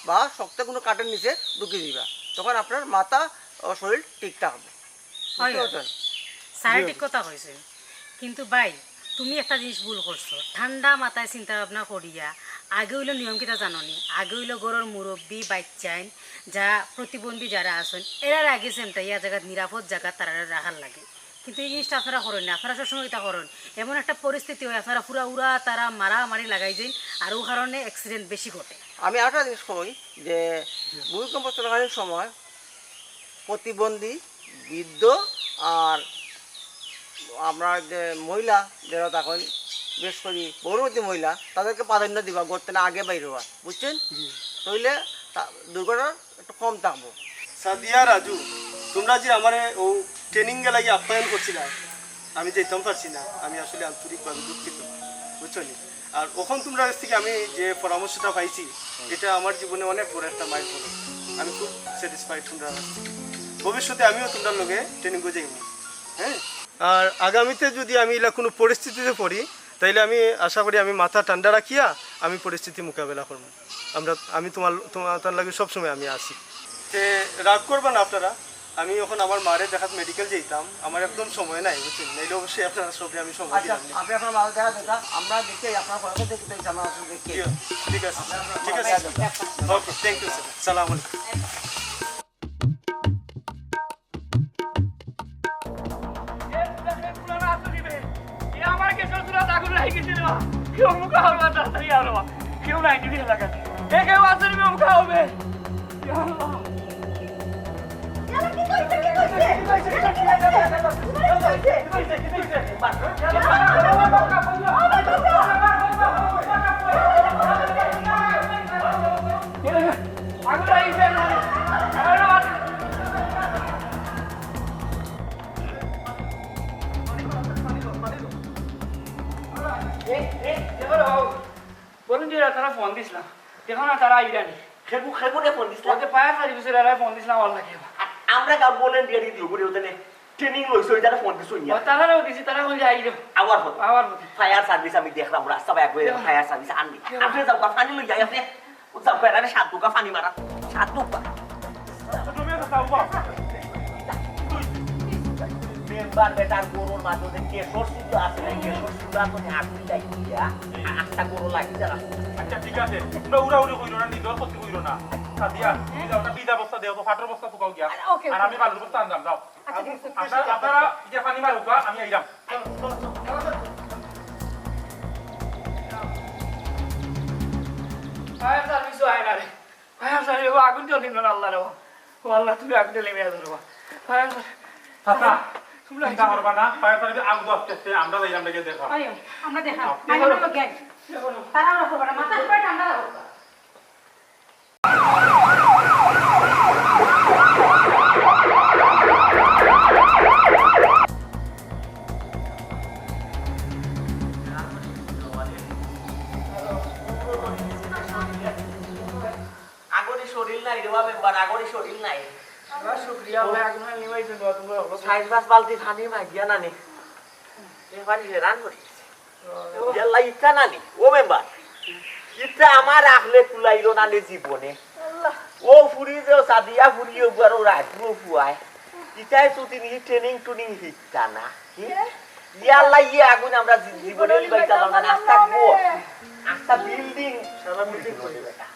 বা শক্ত কোনো কাঠের নিচে ঢুকিয়ে দিবা, তখন আপনার মাথা ও শরীর ঠিক থাকবে। বুঝতে পারছেন? স্যার ঠিক কথা কইছে, কিন্তু ভাই তুমি একটা জিনিস ভুল করছো, ঠান্ডা মাথায় চিন্তা ভাবনা করিয়া আগে হইলো নিয়ম কিটা জাননি, আগে হইলো গরুর মুরব্বী বাচ্চাইন যা প্রতিবন্ধী যারা আছেন এরার আগে সেমটা ইয়া জায়গা নিরাপদ জায়গা তারা রাখার লাগে। কিন্তু এই জিনিসটা আপনারা করেন না, আপনারা সবসময় এটা করেন, এমন একটা পরিস্থিতি হয় আপনারা পুরা উড়া তারা মারামারি লাগাই যান আর ও কারণে অ্যাক্সিডেন্ট বেশি ঘটে। আমি আরেকটা জিনিস কই যে ভূমিকম্প চলাকালীন সময় প্রতিবন্ধী বৃদ্ধ আর আমরা যে মহিলা যারা তখন বিশেষ করে গর্ভবতী মহিলা তাদেরকে প্রাধান্য দিবা করতে না আগে বাইর হওয়া, বুঝছেন? তাইলে দুর্ঘটনা একটু কম থাকবো। সাদিয়া রাজু তোমরা যে আমার ও ট্রেনিং গেলাই আপ্যায়ন করছিল আমি যেতাম পারছি না, আমি আসলে আন্তরিকভাবে দুঃখিত, বুঝছো নি? আর ওখান তোমরা কাছ থেকে আমি যে পরামর্শটা পাইছি এটা আমার জীবনে অনেক বড় একটা মাইল পড়ে, আমি খুব স্যাটিসফাইড তোমরা কাছ থেকে। ভবিষ্যতে আমিও তোমরা লগে ট্রেনিং করে যাইব, হ্যাঁ? আর আগামীতে যদি আমি এলা কোনো পরিস্থিতিতে পড়ি তাইলে আমি আশা করি আমি মাথা ঠান্ডা রাখিয়া আমি পরিস্থিতি মোকাবেলা করবো। আমি তোমার লাগে সবসময় আমি আসি, তে রাগ করবা না আপনারা। আমি এখন আমার মারে দেখাত মেডিকেল যেতাম, আমার একদম সময় নাই, বুঝছেন? নাইলে অবশ্যই আপনারা সবই আমি সময় দিলাম। আপনি আপনার মাল দেখা দেখা আমরা দেখি আপনার পড়াতে দেখতে আমরা দেখি। ঠিক আছে, ঠিক আছে, ওকে, থ্যাংক ইউ স্যার, সালাম আলাইকুম। বলুন যে তারা ফোন দিছিলাম, দেখো না তারা আইরানি খেগুনে ফোন দিছিলাম, ফায়ার সার্ভিসের ফোন দিছিলাম আমার লাগে। আমরা কাউ বলেন দিয়ে দিও করে ওদের ট্রেনিং লইছো এটা ফোন দিছো ইয়া তারাও দিছি, তারা কই যে আইরো আবার ফোন আবার ফায়ার সার্ভিস আমি দেখলাম রাস্তা বাইক হয়ে ফায়ার সার্ভিস আনবি আপনি যাও পানি লই যাই আপনি ও যাও পেরারে 7 দুকা পানি মারা 7 দুকা মেম্বার বেটার গরুর মাঝে কে সরসুদ্ধ আছে না কে সরসুদ্ধ আপনি আগুন যাই দিয়া আটটা গরু লাগি যারা। আচ্ছা ঠিক আছে, তোমরা উড়াউড়ি কইরো না, নিজের ক্ষতি কইরো না। সাদিয়া তুমি যাও, বিদা বস্তা দেও তো, ফাটার বস্তা ফুকাও গিয়া, আর আমি বালুর বস্তা আনলাম, যাও। আপনারা যে পানি মারুকা আমি আইলাম। ফায়ার সার্ভিসও আয় না রে, ফায়ার সার্ভিস আগুন জ্বলিল না আল্লাহ রে, ও আল্লাহ তুমি আগুন জ্বলিয়ে মেয়ে ধরবা। ফায়ার আচ্ছা তোমরা চিন্তা করবা না, ফায়ার সার্ভিস আগুন আসতেছে, আমরা যাইলাম দেখে দেখা। আমরা দেখাম আমরা লোক জ্ঞান তারা আমরা করবা না, মাথা উপরে ঠান্ডা রাখো। আগরে শরীর নাই রে বাবা, মেম্বার আগরে শরীর নাই। শুক্রিয়া ভাই, আগুন নিবাইছো না তোমরা। 5 বালতি পানি মাগিয়া নানি এবারে হেরান করি ইয়াল্লা ইচ্ছা নানি ও মেম্বার ইচ্ছা আমার রাখলে কুলাইলো নানি জীবনে ও ফুরি যে সাদিয়া ফুরি ওবার রাজু ফুয়ায় ইচ্ছায় তো তিনি ট্রেনিং টুনিং হিচ্ছা না ইয়াল্লা ইয়ে আগুন আমরা জীবনে লিবাইতাম না। আস্তা বিল্ডিং সারা বিল্ডিং করে বেটা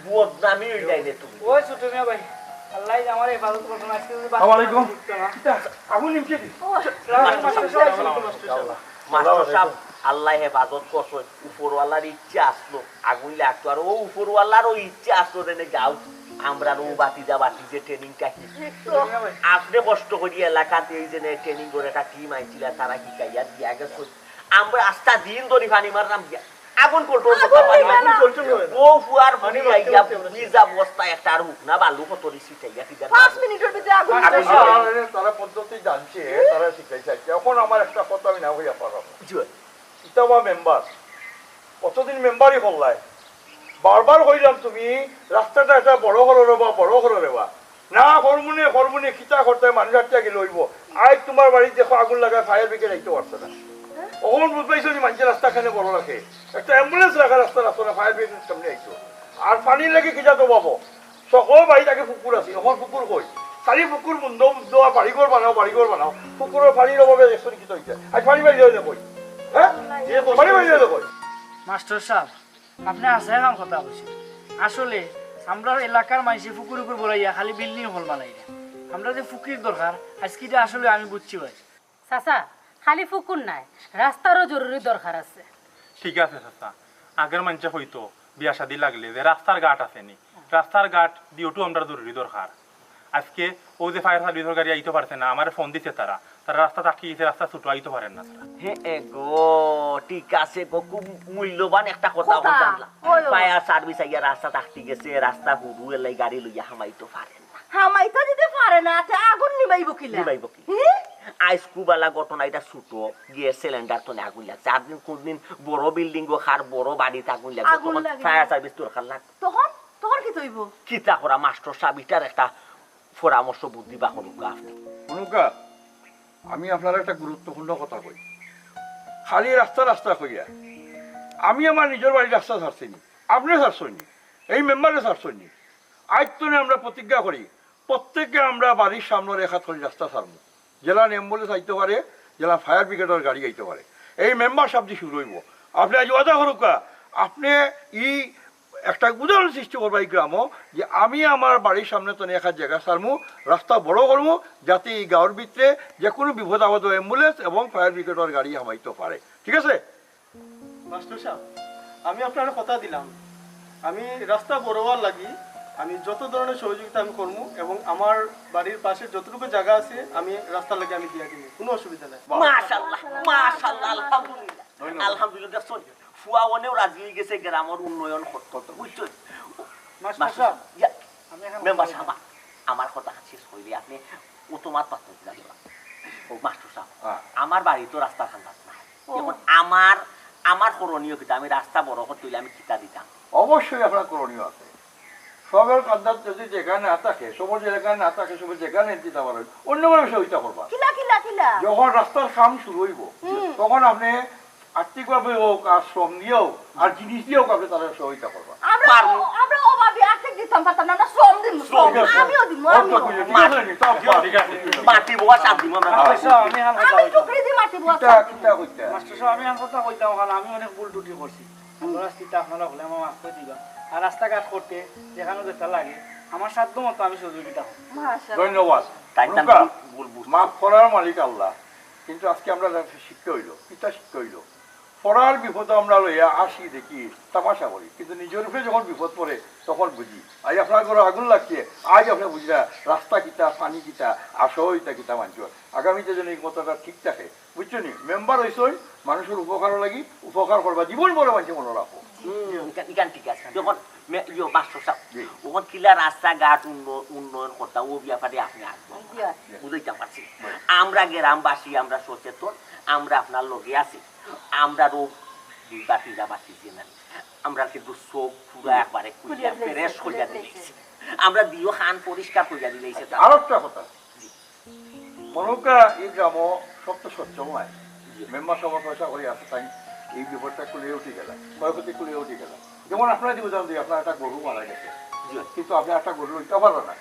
বদনামি হয়ে যায় রে তুমি। ওই ছোট মিয়া ভাই, আল্লাহ আমার হেফাজত করুন। আজকে আসসালামু আলাইকুম। আগুন নিমছে কি? মাস্টার সাহেব আল্লাহ হেফাজত করছো, উপরওয়ালার ইচ্ছা আসলো আগুন লাগতো, আর ও উপরওয়ালারও ইচ্ছা আসলো রে যাও আমরা ও বাতিজা বাতি যে ট্রেনিংটা আপনি কষ্ট করি এলাকাতে এই যে ট্রেনিং করে একটা টিম আইছিল তারা শিখাইয়া দিয়া গেছে, আমরা আস্তা দিন ধরে পানি মারলাম আগুন করতো ও ফুয়ার পানি আইয়া বিজা বস্তা একটা আর হুক না বালু কত রিসিটাইয়া 5 মিনিটের ভিতরে আগুন তারা পদ্ধতি জানছে, তারা শিখাইছে। এখন আমার একটা কথা আমি না হইয়া পারব ইতাবা মেম্বার কতদিন মেম্বারই করলাই, বারবার কইলাম তুমি রাস্তাটা একটা বড় করে রেবা না হরমোনে খিতা করতে মানুষ হাঁটিয়া গেলে হইব। আজ তোমার বাড়িতে দেখো আগুন লাগায় ফায়ার ব্রিগেড আইতে পারছে না, ওখান বুঝবাইছো নি মানুষের রাস্তাখানে বড় রাখে, একটা অ্যাম্বুলেন্স রাখা রাস্তা না ফায়ার ব্রিগেড সামনে আইতো। আর পানি লাগে খিতা তো পাবো, সকল বাড়িতে আগে পুকুর আছে, এখন পুকুর কই চারি পুকুর বন্ধ বাড়িঘর বানাও পুকুরের পানির অভাবে দেখছো নি কি হইছে, আজ পানি বাড়ি যাই কই বাড়ি বাড়ি দেখো মাস্টার সাহেব আপনি আছে কাম কথা বলছেন আসলে আমরা এলাকার মানুষে পুকুর উপর বলাইয়া খালি বিল্ডিং হল বানাই না আমরা যে ফুকির দরকার আজকে আসলে আমি বুঝছি ভাই চাচা খালি ফুকুর নাই রাস্তারও জরুরি দরকার আছে ঠিক আছে চাচা আগের মানুষে হইতো বিয়া শাদি লাগলে যে রাস্তার ঘাট আছে নি রাস্তার ঘাট দিওটু আমরা জরুরি দরকার আজকে ও যে ফায়ার সার্ভিসের গাড়ি আইতে পারছে না আমার ফোন দিছে তারা রাস্তা তাকিয়ে গেছে রাস্তা ছুটো আইতে পারেন না তারা হে গো ঠিক আছে গো খুব মূল্যবান একটা কথা জানলাম ফায়ার সার্ভিস আইয়া রাস্তা তাকতে গেছে রাস্তা হুড়ু এলাই গাড়ি লইয়া হামাইতো পারেন না হামাইতো যদি পারে না তে আগুন নিবাইব কিলা নিবাইব কি আইসকুবালা ঘটনা এটা ছুটো গ্যাস সিলিন্ডার তো আগুন লাগছে আর দিন কোনদিন বড় বিল্ডিং গো খার বড় বাড়িতে আগুন লাগছে তখন ফায়ার সার্ভিস দরকার লাগ তখন তখন কি তৈব কিতা করা মাস্টার সাহেব এটার একটা পরামর্শ বুদ্ধি বা হলুকা আপনি অনুকা আমি আপনার একটা গুরুত্বপূর্ণ কথা কই খালি রাস্তা রাস্তা কইয়া আমি আমার নিজের বাড়ির রাস্তা ছাড়ছিনি আপনি ছাড়ছনি এই মেম্বারে ছাড়ছনি আজ তো আমরা প্রতিজ্ঞা করি প্রত্যেকে আমরা বাড়ির সামনে রেখা করে রাস্তা ছাড়বো জেলা অ্যাম্বুলেন্স আইতে পারে জেলা ফায়ার ব্রিগেডের গাড়ি আইতে পারে এই মেম্বার সাবজি শুরু হইব আপনি আজ ওয়াদা করুকা আপনি এই একটা উদাহরণ সৃষ্টি করবো এই গ্রামও যে আমি আমার বাড়ির সামনে তো একটা জায়গা ছাড়মু রাস্তা বড় করবো যাতে এই গাঁৱৰ ভিতরে যে কোনো বিপদ আপদ অ্যাম্বুলেন্স এবং ফায়ার ব্রিগেডের গাড়ি হামাইতে পারে ঠিক আছে মাস্টার সাহেব আমি আপনার কথা দিলাম আমি রাস্তা বড় হওয়ার লাগি আমি যত ধরনের সহযোগিতা আমি করবো এবং আমার বাড়ির পাশে যতটুকু জায়গা আছে আমি রাস্তার লাগে আমি দিয়ে দিব কোনো অসুবিধা নেই মাশাআল্লাহ মাশাআল্লাহ আলহামদুলিল্লাহ আলহামদুলিল্লাহ দেখছই ফুয়াওনেও রাজি হয়ে গেছে গ্রামের উন্নয়ন করতে বুঝছো মাস্টার সাহেব মেম্বার সাহেব আমার কথা শেষ কইলি আপনি অটোমাত পাত্র দিলাম ও মাস্টার সাহেব আমার বাড়ি তো রাস্তা খান্দাত না এখন আমার করণীয় কিতা আমি রাস্তা বড় করতে হইলে আমি কিতা দিতাম অবশ্যই আপনার করণীয় আছে সবের কান্দার যদি যেখানে না থাকে সবর যেখানে না থাকে সবের যেখানে দিতে পারেন অন্য মানুষ ওইটা করবা কিলা কিলা কিলা যখন রাস্তার কাম শুরু হইব তখন আপনি আর্থিকভাবে হোক আর শ্রম দিয়েও আর জিনিস দিয়েও আপনি তাদের সহযোগিতা করবা আমরা অভাবী আর্থিক দিতাম পারতাম না শ্রম দিম শ্রম আমিও দিম মাটি বোয়া সাপ দিব আমরা আমি টুকরি দি মাটি বোয়া মাস্টার সাহেব আমি কথা কইতাম ওখানে আমি অনেক ভুল টুটি করছি রাস্তাটা আপনারা হলে আমার মাফ করে দিবা আর রাস্তাঘাট করতে যেখানে যেটা লাগে আমার সাধ্য মতো আমি সহযোগিতা হব ধন্যবাদ মাফ করার মালিক আল্লাহ কিন্তু আজকে আমরা শিক্ষা হইল পিতা শিক্ষা হইল পড়ার বিপদ আমরা লইয়া আসি দেখি তামাশা করি কিন্তু নিজের উপরে যখন বিপদ পড়ে তখন বুঝি আজ আপনার ঘরে আগুন লাগছে আজ আপনি বুঝলা রাস্তা কিতা পানি কিতা আসইতা কিতা মানছ আগামীতে যেন এই কথাটা ঠিক থাকে বুঝছো নি মেম্বার হইছই মানুষের উপকার লাগি উপকার করবা জীবন বড় মানুষ মনে রাখো ইকান ঠিক আছে যখন মাস্টার সাহেব ওখান কিলা রাস্তাঘাট উন্নয়ন করতা ও ব্যাপারে আপনি আসবেন বুঝাইতে পারছি আমরা গ্রামবাসী আমরা সচেতন আমরা আপনার লগে আছি আমরা রোগ বাতিজা বাতিছি না আমরা কিন্তু চোখ পুরা একবারে ফ্রেশ করিয়া দিয়েছি আমরা দিও খান পরিষ্কার করিয়া দিলেইছে আর একটা কথা মনোকা এই গ্রাম সপ্ত স্বচ্ছ নয় মেম্বার সভা পয়সা করে আসে তাই এই বিপদটা খুলে উঠে গেল ক্ষয়ক্ষতি খুলে উঠে গেল যেমন আপনারা দিব জান আপনার একটা গরু মারা গেছে কিন্তু আপনি একটা গরু লইতে পারো না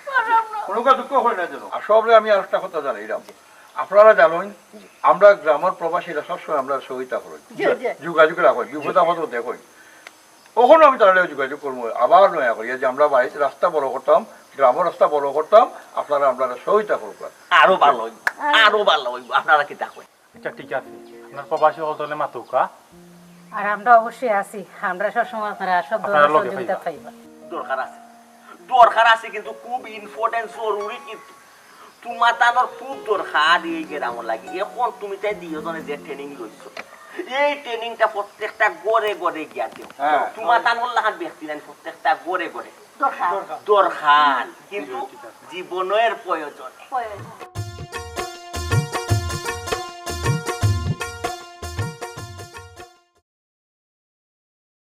মনোকা দুঃখ হয় না যেন আসলে আমি আর একটা কথা জানি এরকম আপনারা জানেন আমরা গ্রামের প্রবাসীরা সবসময় আমরা সহযোগিতা করি যোগাযোগ রাখি বিপদ আপদ দেখি কখনো আমি তাহলে যোগাযোগ করবো আবার নয়া করি যে আমরা বাড়িতে রাস্তা বড় করতাম গ্রামের রাস্তা বড় করতাম আপনারা সহযোগিতা করবেন আরো ভালো হইব আরো ভালো হইব আপনারা কি দেখেন আচ্ছা ঠিক আছে আপনার প্রবাসী হলে মাতুকা আর আমরা অবশ্যই আছি আমরা সবসময় আপনারা সব ধরনের সহযোগিতা পাইবা দরকার আছে কিন্তু খুব ইম্পর্টেন্ট জরুরি কিন্তু তোমার তানোর খুব দরকার এই গ্রাম লাগে এখন তুমি তাই দিও যে ট্রেনিং লইছো এই ট্রেনিংটা প্রত্যেকটা গড়ে গড়ে গিয়া দিও তোমার তানোর লাগান ব্যক্তি নাই প্রত্যেকটা গড়ে গড়ে দরকার কিন্তু জীবনের প্রয়োজন